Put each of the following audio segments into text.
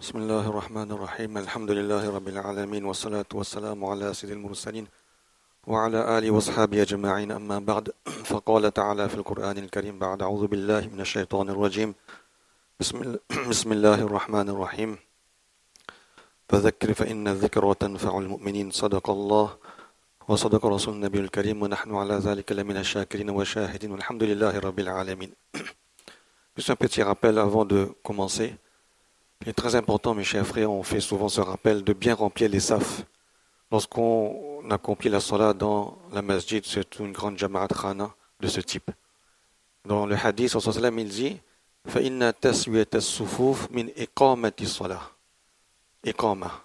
بسم الله الرحمن الرحيم الحمد لله رب العالمين والصلاة والسلام على سيد المرسلين وعلى آله وصحبه أجمعين أما بعد فقال تعالى في القرآن الكريم بعد أعوذ بالله من الشيطان الرجيم بسم الله الرحمن الرحيم فذكر فإن الذكر تنفع المؤمنين صدق الله وصدق رسول النبي الكريم ونحن على ذلك لمن الشاكرين والشاهدين والحمد لله رب العالمين. Juste un petit rappel avant de commencer. Il est très important, mes chers frères, on fait souvent ce rappel de bien remplir les safs. Lorsqu'on accomplit la salat dans la masjid, c'est une grande jama'at khana de ce type. Dans le hadith, il dit فَإِنَّ تَسْوِيَةَ الصُّفُوفِ مِنْ إِقَامَةِ الصَّلَاةِ. Iqama.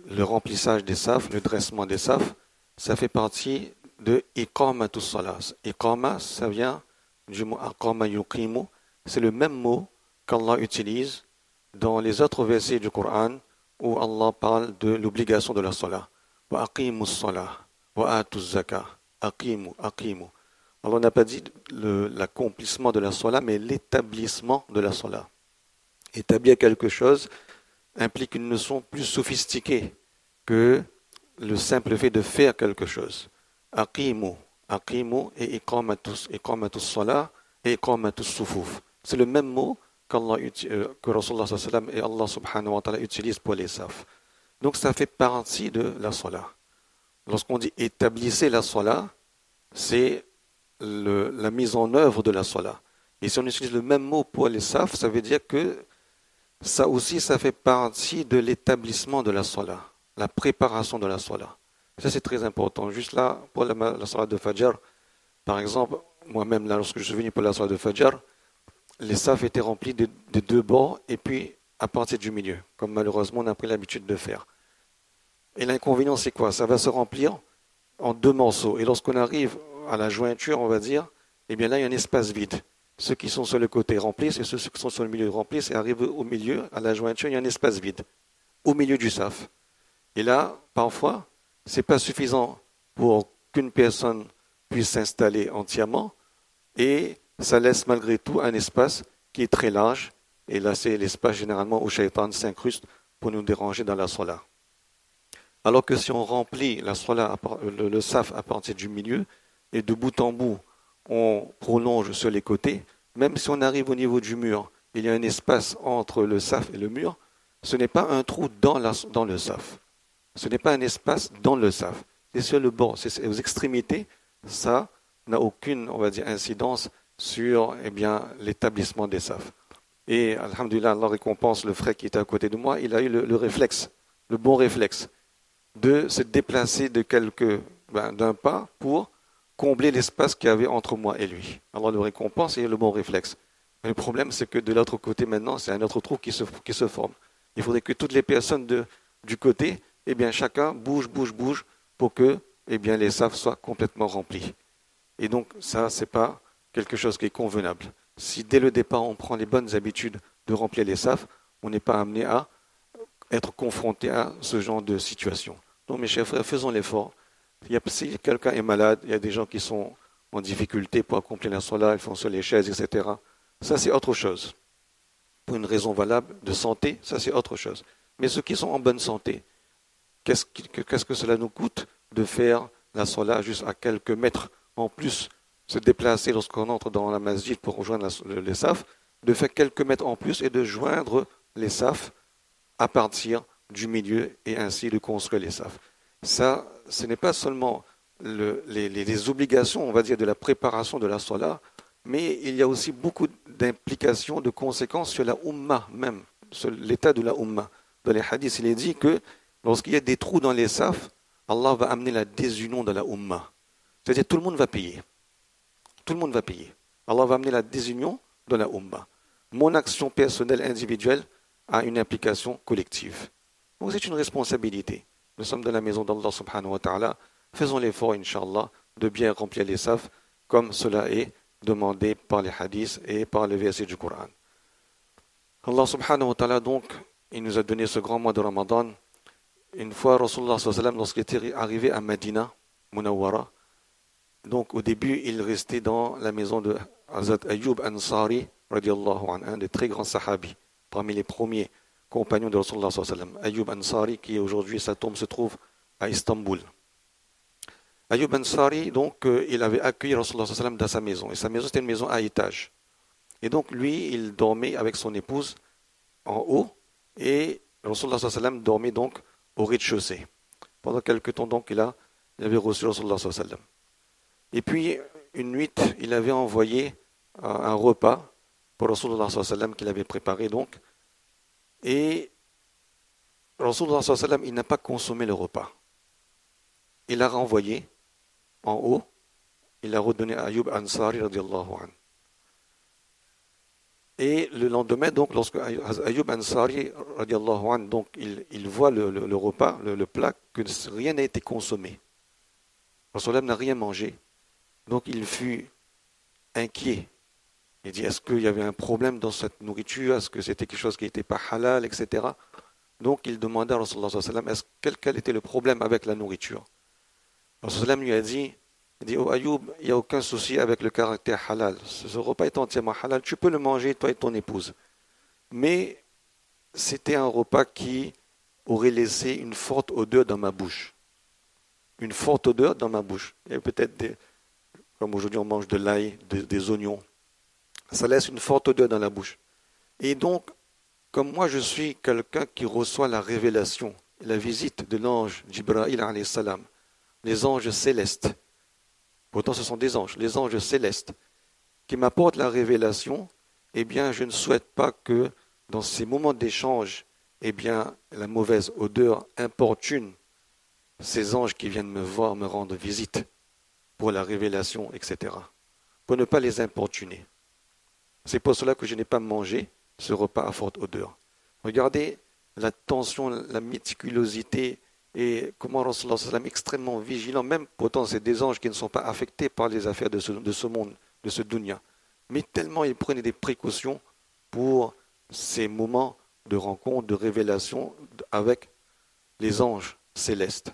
Le remplissage des safs, le dressement des safs, ça fait partie de iqamatus salat. Iqama, ça vient du mot aqama yuqimu. C'est le même mot qu'Allah utilise dans les autres versets du Coran où Allah parle de l'obligation de la salat. Wa aqimus salah, wa atuz zakah. Aqimu. Allah n'a pas dit l'accomplissement de la salat, mais l'établissement de la salat. Établir quelque chose implique une notion plus sophistiquée que le simple fait de faire quelque chose. Aqimu et iqamatus salah et iqamatus sufuf. C'est le même mot que Rasulullah sallam et Allah subhanahu wa ta'ala utilisent pour les safs. Donc ça fait partie de la salat. Lorsqu'on dit établissez la salat, c'est la mise en œuvre de la salat. Et si on utilise le même mot pour les safs, ça veut dire que ça aussi, ça fait partie de l'établissement de la salat, la préparation de la salat. Ça c'est très important. Juste là, pour la salat de Fajr, par exemple, moi-même là, lorsque je suis venu pour la salat de Fajr, les safs étaient remplis de deux bords et puis à partir du milieu, comme malheureusement on a pris l'habitude de faire. Et l'inconvénient c'est quoi? Ça va se remplir en deux morceaux. Et lorsqu'on arrive à la jointure, on va dire, eh bien là il y a un espace vide. Ceux qui sont sur le côté remplissent et ceux qui sont sur le milieu remplissent et arrivent au milieu, à la jointure, il y a un espace vide, au milieu du saf. Et là, parfois, ce n'est pas suffisant pour qu'une personne puisse s'installer entièrement et ça laisse malgré tout un espace qui est très large. Et là, c'est l'espace généralement où Shaitan s'incruste pour nous déranger dans la salat. Alors que si on remplit la salat, le saf à partir du milieu et de bout en bout, on prolonge sur les côtés, même si on arrive au niveau du mur, il y a un espace entre le saf et le mur, ce n'est pas un trou dans le saf. Ce n'est pas un espace dans le saf. C'est sur le bord, c'est aux extrémités. Ça n'a aucune, on va dire, incidence sur l'établissement des safs. Et alhamdoulilah, Allah récompense le frère qui était à côté de moi, il a eu le réflexe, le bon réflexe, de se déplacer d'un pas pour combler l'espace qu'il y avait entre moi et lui. Allah le récompense et il a le bon réflexe. Mais le problème, c'est que de l'autre côté maintenant, c'est un autre trou qui se forme. Il faudrait que toutes les personnes du côté, chacun bouge pour que les safs soient complètement remplis. Et donc ça, c'est pas quelque chose qui est convenable. Si dès le départ on prend les bonnes habitudes de remplir les safs, on n'est pas amené à être confronté à ce genre de situation. Donc mes chers frères, faisons l'effort. Si quelqu'un est malade, il y a des gens qui sont en difficulté pour accomplir la salat, ils font sur les chaises, etc. Ça c'est autre chose. Pour une raison valable de santé, ça c'est autre chose. Mais ceux qui sont en bonne santé, qu'est-ce que cela nous coûte de faire la salat juste à quelques mètres en plus, se déplacer lorsqu'on entre dans la masjid pour rejoindre les safs, de faire quelques mètres en plus et de joindre les safs à partir du milieu et ainsi de construire les safs. Ça, ce n'est pas seulement les obligations, on va dire, de la préparation de la salat, mais il y a aussi beaucoup d'implications, de conséquences sur la umma même, sur l'état de la umma. Dans les hadiths, il est dit que lorsqu'il y a des trous dans les safs, Allah va amener la désunion de la umma. C'est-à-dire tout le monde va payer. Tout le monde va payer. Allah va amener la désunion de la umma. Mon action personnelle, individuelle, a une implication collective. Donc c'est une responsabilité. Nous sommes dans la maison d'Allah subhanahu wa ta'ala. Faisons l'effort, Inch'Allah, de bien remplir les safs, comme cela est demandé par les hadiths et par les versets du Coran. Allah subhanahu wa ta'ala, donc, il nous a donné ce grand mois de Ramadan. Une fois, Rasulullah sallallahu alayhi wa sallam, lorsqu'il était arrivé à Medina, Munawwara, donc au début, il restait dans la maison de Hazrat Ayyub Ansari, radiallahu anhu, un des très grands sahabis, parmi les premiers compagnon de Rasulullah sallallahu alayhi wa sallam, Ayyub Ansari, qui aujourd'hui, sa tombe se trouve à Istanbul. Ayyub Ansari, donc, il avait accueilli Rasulullah sallallahu alayhi wa sallam dans sa maison. Et sa maison, c'était une maison à étage. Et donc, lui, il dormait avec son épouse en haut. Et Rasulullah sallallahu alayhi wa sallam dormait donc au rez-de-chaussée. Pendant quelques temps, donc, il avait reçu Rasulullah sallallahu alayhi wa sallam. Et puis, une nuit, il avait envoyé un repas pour Rasulullah sallallahu alayhi wa sallam qu'il avait préparé, donc. Et Rasulullah sallallahu alayhi wa sallam, il n'a pas consommé le repas. Il l'a renvoyé en haut, il l'a redonné à Ayyub Ansari radiallahu anhu. Et le lendemain, donc, lorsque Ayyub Ansari radiallahu anhu, donc, il voit le repas, le plat, que rien n'a été consommé. Rasulullah n'a rien mangé. Donc il fut inquiet. Il dit, est-ce qu'il y avait un problème dans cette nourriture? Est-ce que c'était quelque chose qui n'était pas halal, etc. Donc il demanda à Rasulullah sallallahu alayhi wa sallam, quel était le problème avec la nourriture? Rasulullah lui a dit, oh Ayoub, il n'y a aucun souci avec le caractère halal. Ce repas est entièrement halal, tu peux le manger, toi et ton épouse. Mais c'était un repas qui aurait laissé une forte odeur dans ma bouche. Une forte odeur dans ma bouche. Il y a peut-être comme aujourd'hui on mange de l'ail, des oignons. Ça laisse une forte odeur dans la bouche. Et donc, comme moi je suis quelqu'un qui reçoit la révélation, la visite de l'ange Jibril alayhi salam, les anges célestes, pourtant ce sont des anges, les anges célestes, qui m'apportent la révélation, eh bien je ne souhaite pas que dans ces moments d'échange, eh bien la mauvaise odeur importune ces anges qui viennent me voir, me rendre visite pour la révélation, etc. Pour ne pas les importuner. C'est pour cela que je n'ai pas mangé ce repas à forte odeur. Regardez l'attention, la méticulosité et comment Rasulullah sallam est extrêmement vigilant, même pourtant c'est des anges qui ne sont pas affectés par les affaires de ce monde, de ce dunya. Mais tellement ils prenaient des précautions pour ces moments de rencontre, de révélation avec les anges célestes.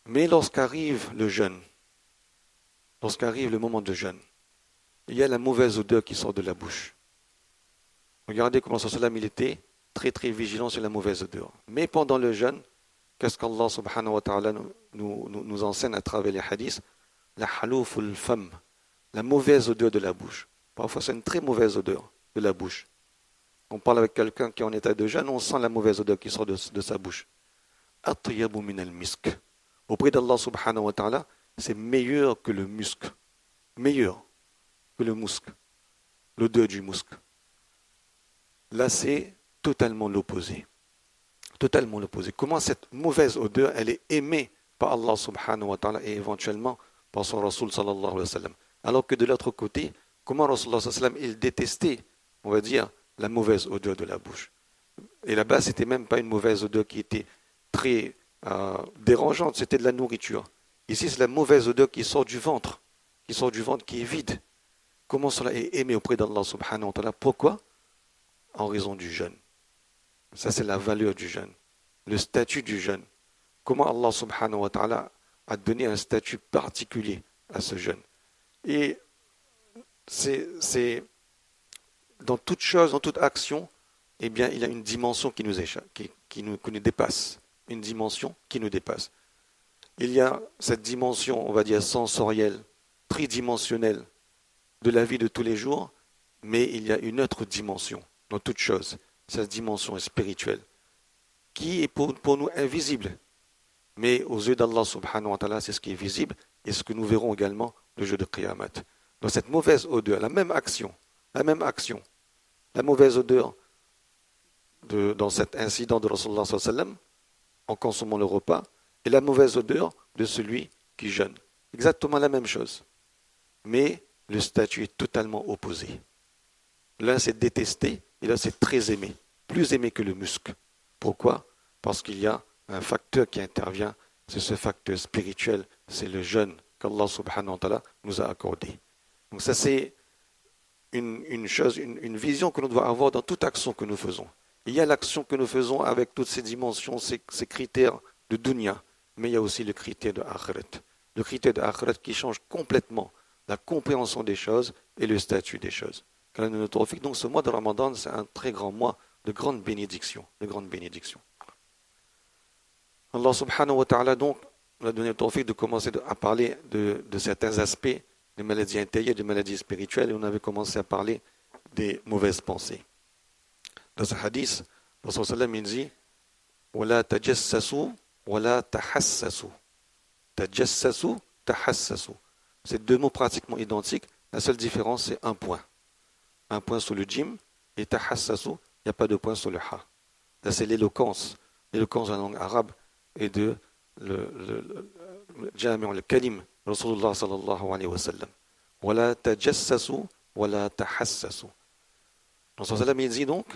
Mais lorsqu'arrive le jeûne, lorsqu'arrive le moment de jeûne, il y a la mauvaise odeur qui sort de la bouche. Regardez comment il était très très vigilant sur la mauvaise odeur. Mais pendant le jeûne, qu'est-ce qu'Allah subhanahu wa ta'ala nous enseigne à travers les hadiths? La halouful fam, la mauvaise odeur de la bouche. Parfois c'est une très mauvaise odeur de la bouche. On parle avec quelqu'un qui est en état de jeûne, on sent la mauvaise odeur qui sort de sa bouche. Atyabu min al-misk. Auprès d'Allah subhanahu wa ta'ala, c'est meilleur que le musc. Meilleur que le musc. L'odeur du musc. Là, c'est totalement l'opposé. Totalement l'opposé. Comment cette mauvaise odeur, elle est aimée par Allah subhanahu wa ta'ala et éventuellement par son Rasul sallallahu alayhi wa sallam. Alors que de l'autre côté, comment Rasulullah sallallahu alayhi wa sallam, il détestait, on va dire, la mauvaise odeur de la bouche. Et là-bas, c'était même pas une mauvaise odeur qui était très dérangeante, c'était de la nourriture. Ici, c'est la mauvaise odeur qui sort du ventre, qui est vide. Comment cela est aimé auprès d'Allah subhanahu wa ta'ala? Pourquoi? En raison du jeûne. Ça, c'est la valeur du jeûne, le statut du jeûne. Comment Allah subhanahu wa ta'ala a donné un statut particulier à ce jeûne. Et c'est dans toute chose, dans toute action, eh bien, il y a une dimension qui nous échappe, qui nous dépasse. Une dimension qui nous dépasse. Il y a cette dimension, on va dire, sensorielle, tridimensionnelle de la vie de tous les jours, mais il y a une autre dimension dans toute chose. Cette dimension est spirituelle, qui est pour nous invisible. Mais aux yeux d'Allah subhanahu wa ta'ala, c'est ce qui est visible et ce que nous verrons également le jour de Qiyamah. Dans cette mauvaise odeur, la même action, la mauvaise odeur dans cet incident de Rasulullah sallallahu alayhi wa sallam, en consommant le repas, et la mauvaise odeur de celui qui jeûne. Exactement la même chose. Mais le statut est totalement opposé. L'un c'est détesté, et l'un c'est très aimé. Plus aimé que le musc. Pourquoi? Parce qu'il y a un facteur qui intervient, c'est ce facteur spirituel, c'est le jeûne qu'Allah subhanahu wa ta'ala nous a accordé. Donc ça c'est une chose, une vision que nous devons avoir dans toute action que nous faisons. Il y a l'action que nous faisons avec toutes ces dimensions, ces critères de dunya, mais il y a aussi le critère de akhirat. Le critère de akhirat qui change complètement la compréhension des choses et le statut des choses. Donc ce mois de Ramadan, c'est un très grand mois de grandes bénédictions, de grandes bénédictions. Allah subhanahu wa ta'ala donc nous a donné le tawfiq de commencer à parler de certains aspects des maladies intérieures, des maladies spirituelles, et on avait commencé à parler des mauvaises pensées. Dans ce hadith, le Prophète sallam il dit وَلَا تَجَسَّسُوا وَلَا تَحَسَّسُوا تَجَسَّسُوا تَحَسَّسُوا. C'est deux mots pratiquement identiques. La seule différence, c'est un point. Un point sur le jim et tahassasu, il n'y a pas de point sur le ha. Là, c'est l'éloquence. L'éloquence en langue arabe et de le kalim, Rasulullah sallallahu alayhi wa sallam. Wala tajassasu, wala tahassasu. Rasulullah sallam il dit donc,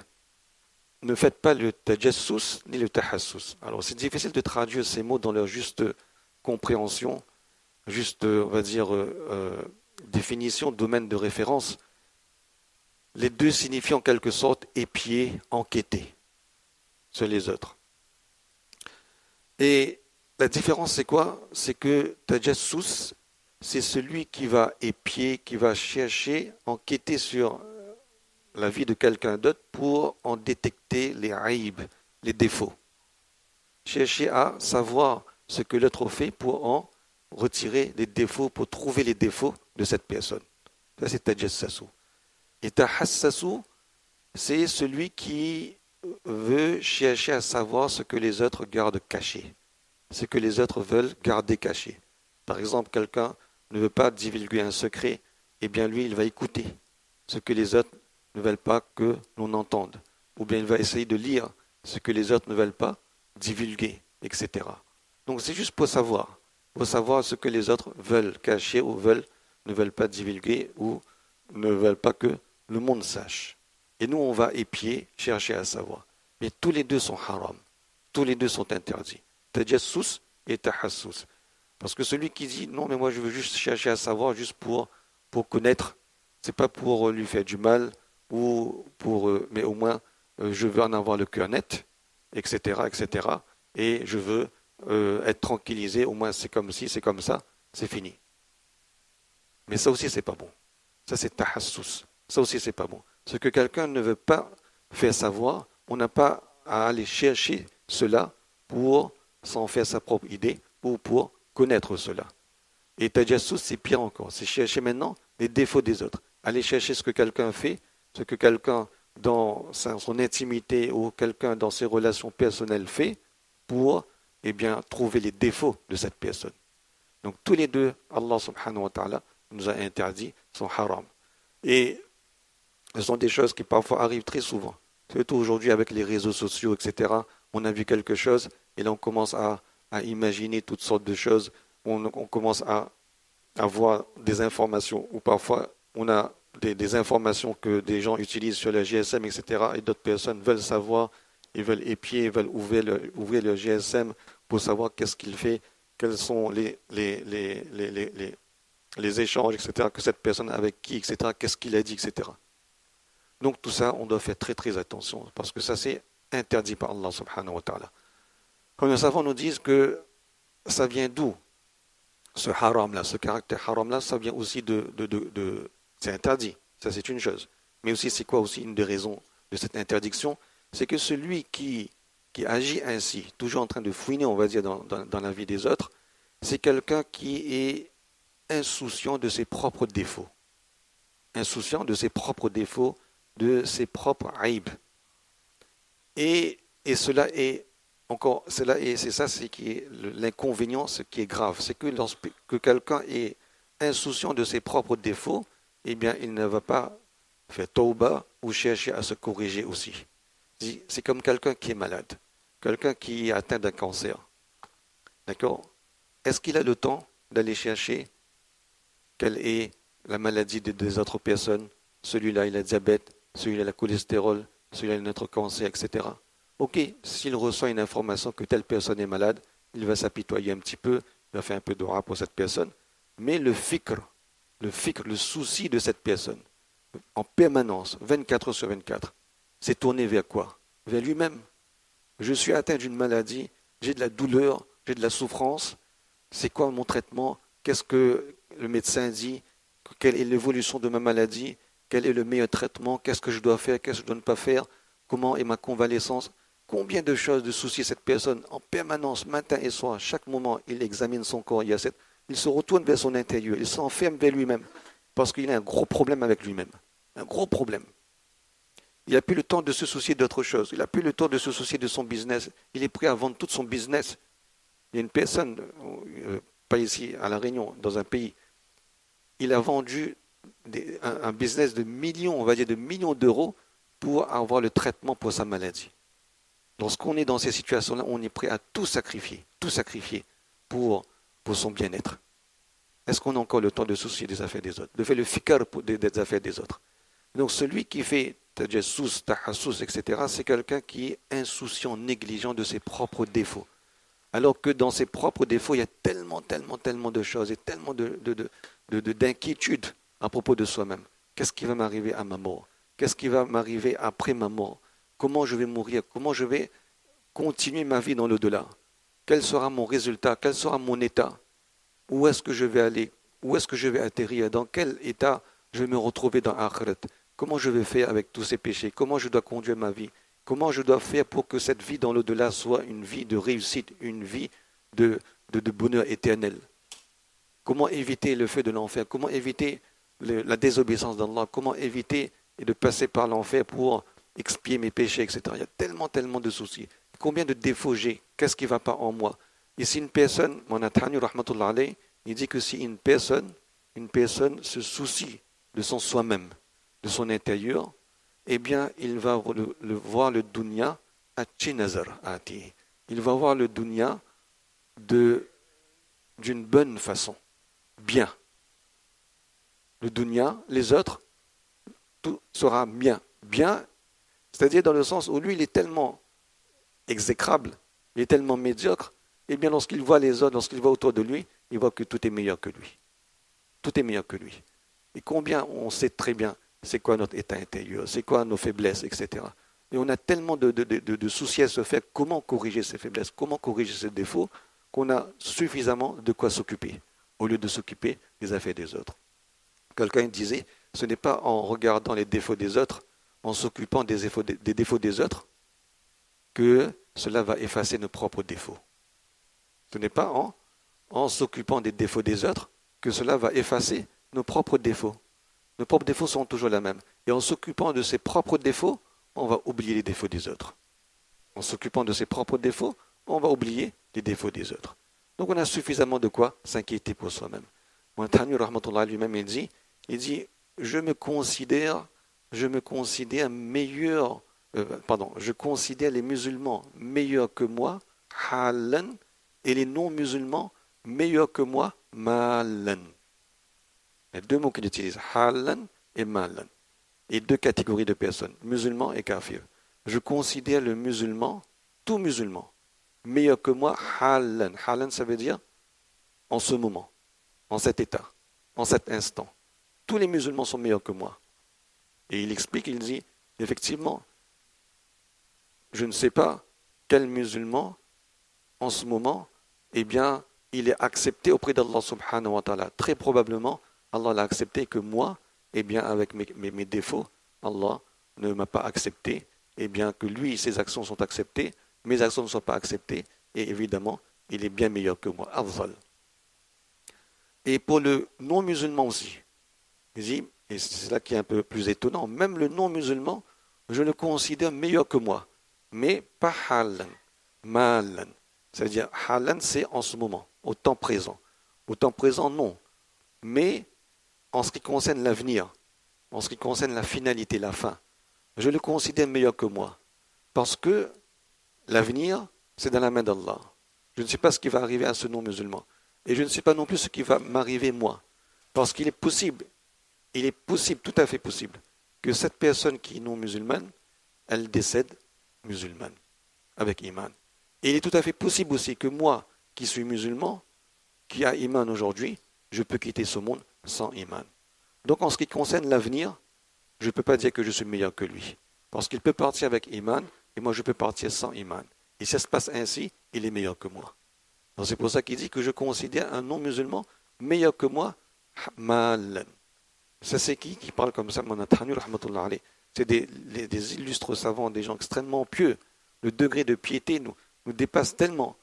ne faites pas le tajassus ni le tahassus. Alors, c'est difficile de traduire ces mots dans leur juste compréhension, juste, on va dire, définition, domaine de référence. Les deux signifient en quelque sorte épier, enquêter sur les autres. Et la différence, c'est quoi? C'est que tajassus, c'est celui qui va épier, qui va chercher, enquêter sur la vie de quelqu'un d'autre pour en détecter les aïbs, les défauts. Chercher à savoir ce que l'autre fait pour en retirer les défauts, pour trouver les défauts de cette personne. Ça, c'est tajassasu. Et tahassasu, c'est celui qui veut chercher à savoir ce que les autres gardent caché, ce que les autres veulent garder caché. Par exemple, quelqu'un ne veut pas divulguer un secret, eh bien lui, il va écouter ce que les autres ne veulent pas que l'on entende. Ou bien il va essayer de lire ce que les autres ne veulent pas divulguer, etc. Donc c'est juste pour savoir ce que les autres veulent cacher ou ne veulent pas divulguer ou ne veulent pas que le monde sache. Et nous, on va épier, chercher à savoir. Mais tous les deux sont haram. Tous les deux sont interdits. Tajassus et tahassus. Parce que celui qui dit, non, mais moi je veux juste chercher à savoir, juste pour connaître, c'est pas pour lui faire du mal, ou mais au moins je veux en avoir le cœur net, etc., etc. Et je veux être tranquillisé, au moins c'est comme ci, c'est comme ça, c'est fini. Mais ça aussi, c'est pas bon. Ça, c'est tahassus. Ça aussi, c'est pas bon. Ce que quelqu'un ne veut pas faire savoir, on n'a pas à aller chercher cela pour s'en faire sa propre idée ou pour connaître cela. Et tajassus, c'est pire encore. C'est chercher maintenant les défauts des autres. Aller chercher ce que quelqu'un fait, ce que quelqu'un dans son intimité ou quelqu'un dans ses relations personnelles fait pour trouver les défauts de cette personne. Donc tous les deux, Allah subhanahu wa ta'ala nous a interdit, sont haram. Et ce sont des choses qui parfois arrivent très souvent. Surtout aujourd'hui avec les réseaux sociaux, etc. On a vu quelque chose et là on commence à imaginer toutes sortes de choses. On commence à avoir des informations ou parfois on a des informations que des gens utilisent sur le GSM, etc. Et d'autres personnes veulent savoir, ils veulent épier, ils veulent ouvrir le GSM pour savoir qu'est-ce qu'il fait, quels sont les échanges, etc. que cette personne avec qui, etc. Qu'est-ce qu'il a dit, etc. Donc tout ça, on doit faire très très attention parce que ça c'est interdit par Allah subhanahu wa ta'ala. Quand les savants nous disent que ça vient d'où ce haram-là, ce caractère haram-là, ça vient aussi c'est interdit, ça c'est une chose. Mais aussi, c'est quoi aussi une des raisons de cette interdiction? C'est que celui qui agit ainsi, toujours en train de fouiner, on va dire, dans la vie des autres, c'est quelqu'un qui est insouciant de ses propres défauts. Insouciant de ses propres défauts, de ses propres aïbs. Et cela est encore, c'est ça, c'est qui est l'inconvénient, ce qui est grave, c'est que lorsque quelqu'un est insouciant de ses propres défauts, eh bien, il ne va pas faire tauba ou chercher à se corriger aussi. C'est comme quelqu'un qui est malade, quelqu'un qui est atteint d'un cancer. D'accord? Est-ce qu'il a le temps d'aller chercher quelle est la maladie des autres personnes? Celui-là, il a le diabète, celui-là, il a le cholestérol, celui-là, il a notre cancer, etc. Ok, s'il reçoit une information que telle personne est malade, il va s'apitoyer un petit peu, il va faire un peu de dua pour cette personne. Mais le fikr, le souci de cette personne, en permanence, 24 heures sur 24, c'est tourné vers quoi? Vers lui-même. Je suis atteint d'une maladie, j'ai de la douleur, j'ai de la souffrance. C'est quoi mon traitement? Qu'est-ce que le médecin dit? Quelle est l'évolution de ma maladie? Quel est le meilleur traitement? Qu'est-ce que je dois faire? Qu'est-ce que je ne dois pas faire? comment est ma convalescence, combien de choses, de soucis cette personne, en permanence, matin et soir, chaque moment, il examine son corps, il se retourne vers son intérieur, il s'enferme vers lui-même, parce qu'il a un gros problème avec lui-même, un gros problème. Il n'a plus le temps de se soucier d'autre chose, il n'a plus le temps de se soucier de son business, il est prêt à vendre tout son business. Il y a une personne, pas ici, à La Réunion, dans un pays, il a vendu un business de millions, on va dire de millions d'euros pour avoir le traitement pour sa maladie. Lorsqu'on est dans ces situations-là, on est prêt à tout sacrifier pour son bien-être. Est-ce qu'on a encore le temps de soucier des affaires des autres, de faire le fikar des affaires des autres? Donc celui qui fait tajassus, tahassous, etc., c'est quelqu'un qui est insouciant, négligent de ses propres défauts. Alors que dans ses propres défauts, il y a tellement de choses et tellement d'inquiétudes à propos de soi-même. Qu'est-ce qui va m'arriver à ma mort? Qu'est-ce qui va m'arriver après ma mort? Comment je vais mourir? Comment je vais continuer ma vie dans l'au-delà? Quel sera mon résultat? Quel sera mon état? Où est-ce que je vais aller? Où est-ce que je vais atterrir? Dans quel état je vais me retrouver dans Akhirat? Comment je vais faire avec tous ces péchés? Comment je dois conduire ma vie? Comment je dois faire pour que cette vie dans l'au-delà soit une vie de réussite, une vie de bonheur éternel? Comment éviter le feu de l'enfer? Comment éviter la désobéissance d'Allah? Comment éviter de passer par l'enfer pour expier mes péchés, etc. Il y a tellement de soucis. Combien de défauts j'ai? Qu'est-ce qui ne va pas en moi? Et si une personne, il dit que si une personne se soucie de son soi-même, de son intérieur, eh bien, il va voir le dunya à Chinazar. Il va voir le dunya d'une bonne façon, bien. Le dunya, les autres, tout sera bien. Bien, c'est-à-dire dans le sens où lui, il est tellement exécrable, il est tellement médiocre, et bien lorsqu'il voit les autres, lorsqu'il voit autour de lui, il voit que tout est meilleur que lui. Tout est meilleur que lui. Et combien on sait très bien c'est quoi notre état intérieur, c'est quoi nos faiblesses, etc. Et on a tellement de soucis à se faire, comment corriger ces faiblesses, comment corriger ces défauts, qu'on a suffisamment de quoi s'occuper, au lieu de s'occuper des affaires des autres. Quelqu'un disait, ce n'est pas en regardant les défauts des autres, en s'occupant des défauts des autres, que cela va effacer nos propres défauts. Ce n'est pas en s'occupant des défauts des autres que cela va effacer nos propres défauts. Nos propres défauts sont toujours les mêmes. Et en s'occupant de ses propres défauts, on va oublier les défauts des autres. En s'occupant de ses propres défauts, on va oublier les défauts des autres. Donc on a suffisamment de quoi s'inquiéter pour soi-même. Montagny rahmatullah lui-même, il dit, je considère les musulmans meilleurs que moi, halan, et les non-musulmans meilleurs que moi, malan. Il y a deux mots qu'il utilise, halan et malan. Et deux catégories de personnes, musulmans et kafirs. Je considère le musulman, tout musulman, meilleur que moi, halan. Halan, ça veut dire en ce moment, en cet état, en cet instant. Tous les musulmans sont meilleurs que moi. Et il explique, il dit, effectivement, je ne sais pas quel musulman, en ce moment, eh bien, il est accepté auprès d'Allah subhanahu wa ta'ala. Très probablement, Allah l'a accepté que moi, eh bien, avec mes défauts, Allah ne m'a pas accepté. Eh bien, que lui, ses actions sont acceptées, mes actions ne sont pas acceptées, et évidemment, il est bien meilleur que moi. Afzal. Et pour le non-musulman aussi, il dit, et c'est cela qui est un peu plus étonnant, même le non-musulman, je le considère meilleur que moi, mais pas halan, malan. C'est-à-dire, halan, c'est en ce moment, au temps présent. Au temps présent, non. Mais en ce qui concerne l'avenir, en ce qui concerne la finalité, la fin, je le considère meilleur que moi. Parce que l'avenir, c'est dans la main d'Allah. Je ne sais pas ce qui va arriver à ce non-musulman. Et je ne sais pas non plus ce qui va m'arriver moi. Parce qu'il est possible, tout à fait possible, que cette personne qui est non-musulmane, elle décède musulmane, avec iman. Et il est tout à fait possible aussi que moi, qui suis musulman, qui a iman aujourd'hui, je peux quitter ce monde sans iman. Donc en ce qui concerne l'avenir, je ne peux pas dire que je suis meilleur que lui. Parce qu'il peut partir avec iman, et moi je peux partir sans iman. Et si ça se passe ainsi, il est meilleur que moi. Donc c'est pour ça qu'il dit que je considère un non-musulman meilleur que moi, malan. Ça c'est qui parle comme ça, Monathani rahmatullah alayh. C'est des illustres savants, des gens extrêmement pieux. Le degré de piété nous dépasse tellement.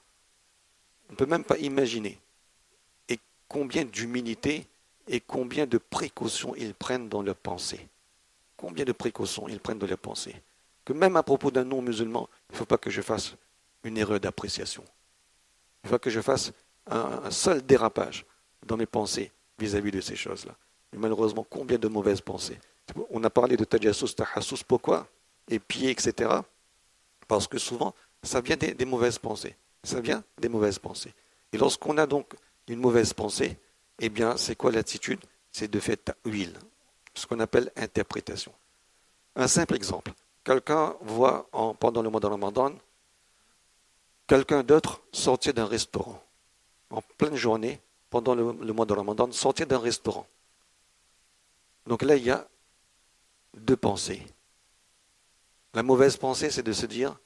On ne peut même pas imaginer. Et combien d'humilité et combien de précautions ils prennent dans leurs pensées. Combien de précautions ils prennent dans leurs pensées. Que même à propos d'un non-musulman, il ne faut pas que je fasse une erreur d'appréciation. Il faut que je fasse un seul dérapage dans mes pensées vis-à-vis de ces choses-là. Et malheureusement, combien de mauvaises pensées. On a parlé de tajassus, tahassus, pourquoi? Épier, etc. Parce que souvent, ça vient des mauvaises pensées. Ça vient des mauvaises pensées. Et lorsqu'on a donc une mauvaise pensée, eh bien, c'est quoi l'attitude? C'est de faire ta'wil, ce qu'on appelle interprétation. Un simple exemple. Quelqu'un voit pendant le mois de Ramadan quelqu'un d'autre sortir d'un restaurant en pleine journée, pendant le mois de Ramadan, sortir d'un restaurant. Donc là, il y a deux pensées. La mauvaise pensée, c'est de se dire,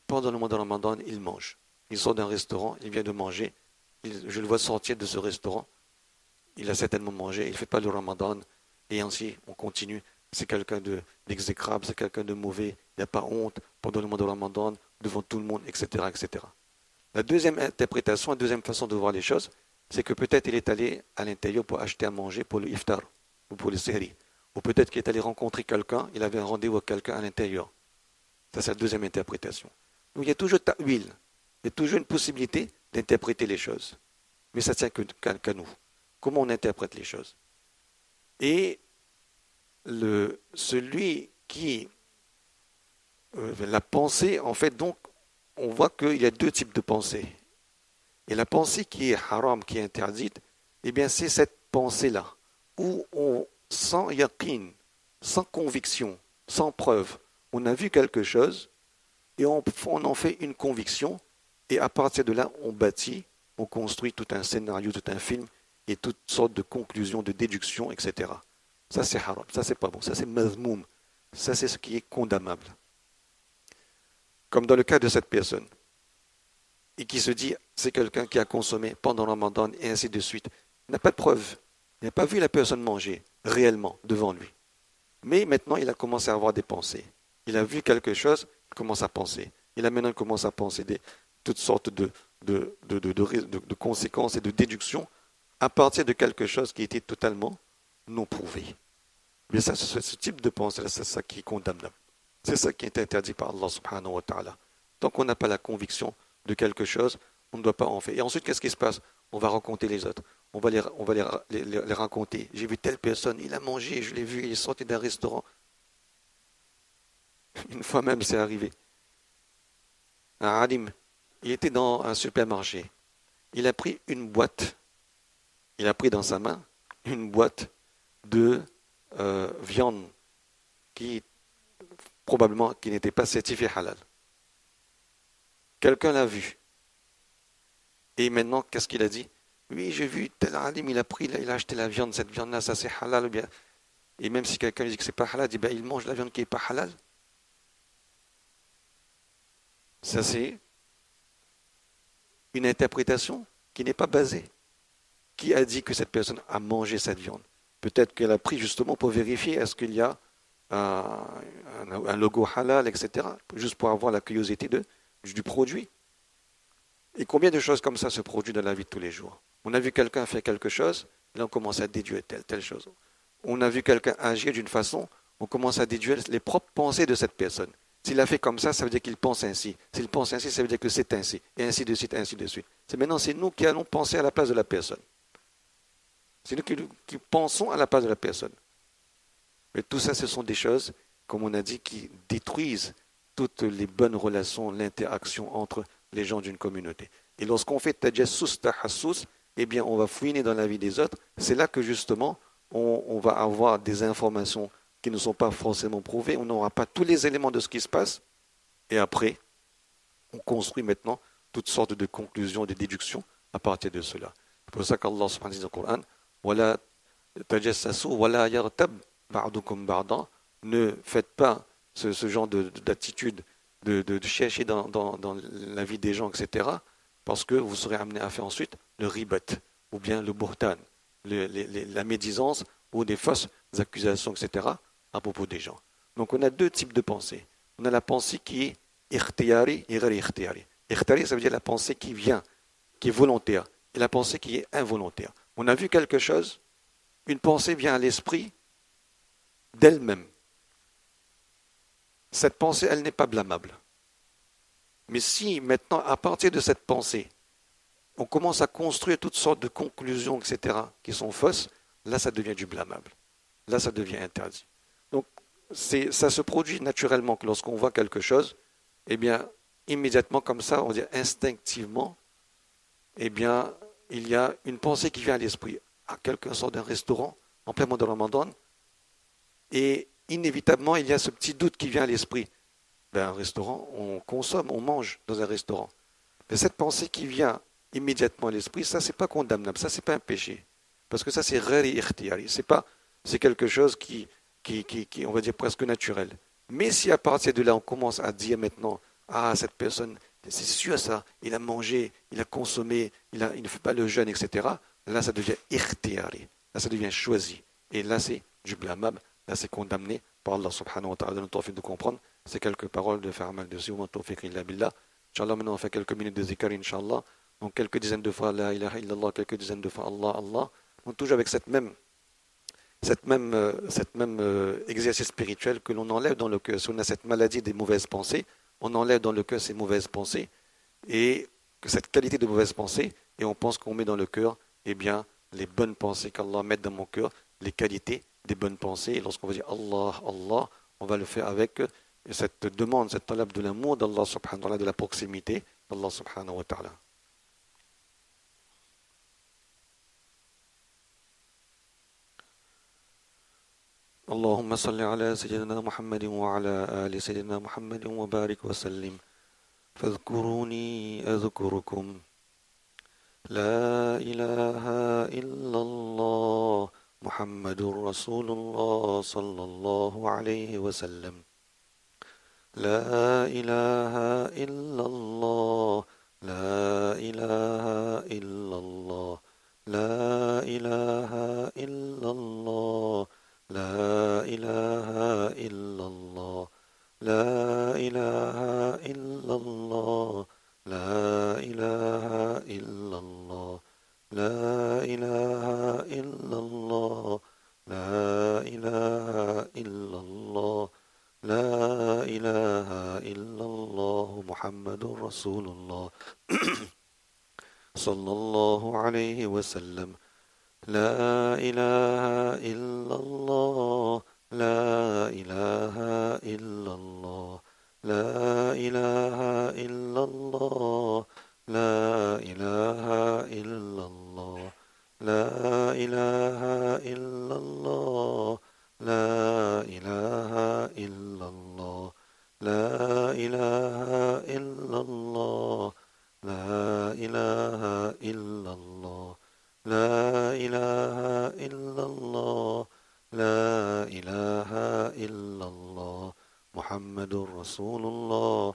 pendant le mois de Ramadan, il mange. Il sort d'un restaurant, il vient de manger, je le vois sortir de ce restaurant, il a certainement mangé, il ne fait pas le Ramadan, et ainsi on continue. C'est quelqu'un d'exécrable, c'est quelqu'un de mauvais, il n'a pas honte pendant le mois de Ramadan, devant tout le monde, etc., etc. La deuxième interprétation, la deuxième façon de voir les choses, c'est que peut-être il est allé à l'intérieur pour acheter à manger pour le iftar, ou pour le sehri. Ou peut-être qu'il est allé rencontrer quelqu'un, il avait un rendez-vous avec quelqu'un à l'intérieur. Ça, c'est la deuxième interprétation. Donc il y a toujours ta'wil, il y a toujours une possibilité d'interpréter les choses. Mais ça ne tient qu'à nous. Comment on interprète les choses? Et celui qui... la pensée, en fait, donc, on voit qu'il y a deux types de pensée. Et la pensée qui est haram, qui est interdite, eh bien, c'est cette pensée-là, où on, sans yaqin, sans conviction, sans preuve, on a vu quelque chose, et on en fait une conviction, et à partir de là, on bâtit, on construit tout un scénario, tout un film, et toutes sortes de conclusions, de déductions, etc. Ça, c'est haram, ça, c'est pas bon, ça, c'est mazmoum, ça, c'est ce qui est condamnable. Comme dans le cas de cette personne, et qui se dit, c'est quelqu'un qui a consommé pendant le Ramadan, et ainsi de suite. Il n'a pas de preuve, il n'a pas vu la personne manger réellement devant lui. Mais maintenant, il a commencé à avoir des pensées. Il a vu quelque chose, il commence à penser. Et là, maintenant, il commence à penser toutes sortes de conséquences et de déductions à partir de quelque chose qui était totalement non prouvé. Mais ça, ce type de pensée, c'est ça qui est condamnable. C'est ça qui est interdit par Allah subhanahu wa ta'ala. Tant qu'on n'a pas la conviction de quelque chose, on ne doit pas en faire. Et ensuite, qu'est-ce qui se passe? On va raconter les autres. On va les raconter. J'ai vu telle personne, il a mangé, je l'ai vu, il est sorti d'un restaurant. Une fois même, c'est arrivé. Un alim, il était dans un supermarché. Il a pris une boîte. Il a pris dans sa main une boîte de viande qui probablement qui n'était pas certifiée halal. Quelqu'un l'a vu. Et maintenant, qu'est-ce qu'il a dit? Oui, j'ai vu tel alim, il a acheté la viande, cette viande-là, ça c'est halal ou bien. Et même si quelqu'un lui dit que c'est pas halal, il dit ben, il mange la viande qui n'est pas halal. Ça c'est une interprétation qui n'est pas basée. Qui a dit que cette personne a mangé cette viande? Peut-être qu'elle a pris justement pour vérifier est-ce qu'il y a un logo halal, etc. Juste pour avoir la curiosité du produit. Et combien de choses comme ça se produisent dans la vie de tous les jours? On a vu quelqu'un faire quelque chose, là on commence à déduire telle chose. On a vu quelqu'un agir d'une façon, on commence à déduire les propres pensées de cette personne. S'il a fait comme ça veut dire qu'il pense ainsi. S'il pense ainsi, ça veut dire que c'est ainsi. Et ainsi de suite, ainsi de suite. Maintenant, c'est nous qui allons penser à la place de la personne. C'est nous qui pensons à la place de la personne. Mais tout ça, ce sont des choses, comme on a dit, qui détruisent toutes les bonnes relations, l'interaction entre les gens d'une communauté. Et lorsqu'on fait tajassus, tahassus, eh bien, on va fouiner dans la vie des autres. C'est là que, justement, on va avoir des informations qui ne sont pas forcément prouvées. On n'aura pas tous les éléments de ce qui se passe. Et après, on construit maintenant toutes sortes de conclusions, de déductions à partir de cela. C'est pour ça qu'Allah subhanahu wa ta'ala dit dans le Coran, Wala tajassasu, wala yartab ba'dukum ba'dan. Ne faites pas ce genre d'attitude de chercher dans la vie des gens, etc. Parce que vous serez amené à faire ensuite le ribat, ou bien le buhtan, la médisance, ou des fausses accusations, etc. à propos des gens. Donc on a deux types de pensée. On a la pensée qui est ikhtiyari et ghayr ikhtiyari. Ikhtiyari, ça veut dire la pensée qui vient, qui est volontaire, et la pensée qui est involontaire. On a vu quelque chose, une pensée vient à l'esprit d'elle-même. Cette pensée, elle n'est pas blâmable. Mais si maintenant, à partir de cette pensée, on commence à construire toutes sortes de conclusions, etc., qui sont fausses, là, ça devient du blâmable. Là, ça devient interdit. Donc, ça se produit naturellement que lorsqu'on voit quelque chose, eh bien, immédiatement comme ça, on dit instinctivement, eh bien, il y a une pensée qui vient à l'esprit. Ah, quelqu'un sort d'un restaurant en plein mois de Ramadan, et inévitablement, il y a ce petit doute qui vient à l'esprit. Ben, un restaurant, on consomme, on mange dans un restaurant. Mais cette pensée qui vient immédiatement à l'esprit, ça, c'est pas condamnable, ça, c'est pas un péché. Parce que ça, c'est ghayr ikhtiyari. C'est quelque chose qui, on va dire, presque naturel. Mais si à partir de là, on commence à dire maintenant, ah, cette personne, c'est sûr ça, il a mangé, il a consommé, il ne fait pas le jeûne, etc. Là, ça devient ikhtiyari. Là, ça devient choisi. Et là, c'est du blâmable. Là, c'est condamné par Allah subhanahu wa ta'ala. Donne-nous tawfiq de comprendre ces quelques paroles de faire mal dessus. Wa tawfiq illa billah. Inch'Allah, maintenant, on fait quelques minutes de zikr, Inch'Allah. Donc, quelques dizaines de fois, la ilaha illallah, quelques dizaines de fois, Allah, Allah. Donc, toujours avec cette même exercice spirituel que l'on enlève dans le cœur. Si on a cette maladie des mauvaises pensées, on enlève dans le cœur ces mauvaises pensées et cette qualité de mauvaises pensées et on pense qu'on met dans le cœur, eh bien, les bonnes pensées qu'Allah met dans mon cœur, les qualités des bonnes pensées. Et lorsqu'on va dire Allah, Allah, on va le faire avec cette demande, cette talab de l'amour d'Allah subhanahu wa ta'ala, de la proximité d'Allah subhanahu wa ta'ala. اللهم صل على سيدنا محمد وعلى آل سيدنا محمد وبارك وسلم فاذكروني أذكركم لا إله إلا الله محمد رسول الله صلى الله عليه وسلم لا إله إلا الله لا إله إلا الله لا إله إلا الله لا إله إلا الله لا إله إلا الله لا إله إلا الله لا إله إلا الله لا إله إلا الله لا إله إلا الله محمد رسول الله صلى الله عليه وسلم لا إله إلا الله لا إله إلا الله لا إله إلا الله لا إله إلا الله لا إله إلا الله لا إله إلا الله لا إله إلا الله لا إله إلا الله لا إله إلا الله لا إله إلا الله محمد رسول الله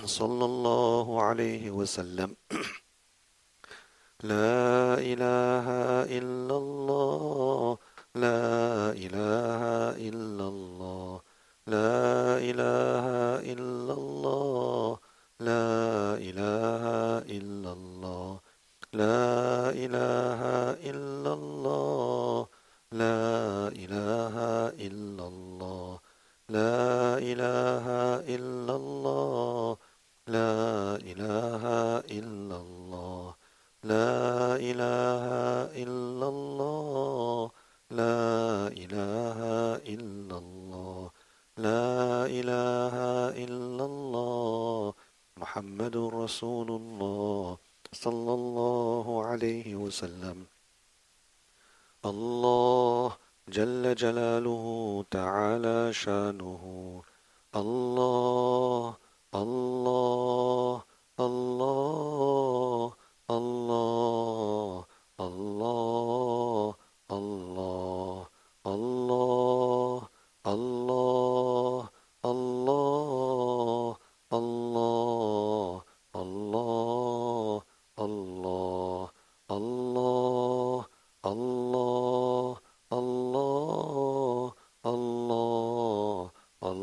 صلى الله عليه وسلم لا إله إلا الله لا إله إلا الله لا إله إلا الله لا إله إلا الله لا إله إلا الله لا إله إلا الله لا إله إلا الله لا إله إلا الله لا إله إلا الله لا إله إلا الله لا إله إلا الله محمد رسول الله صلى الله عليه وسلم الله جل جلاله تعالى شانه الله الله الله الله الله الله الله الله الله الله الله الله الله الله الله الله الله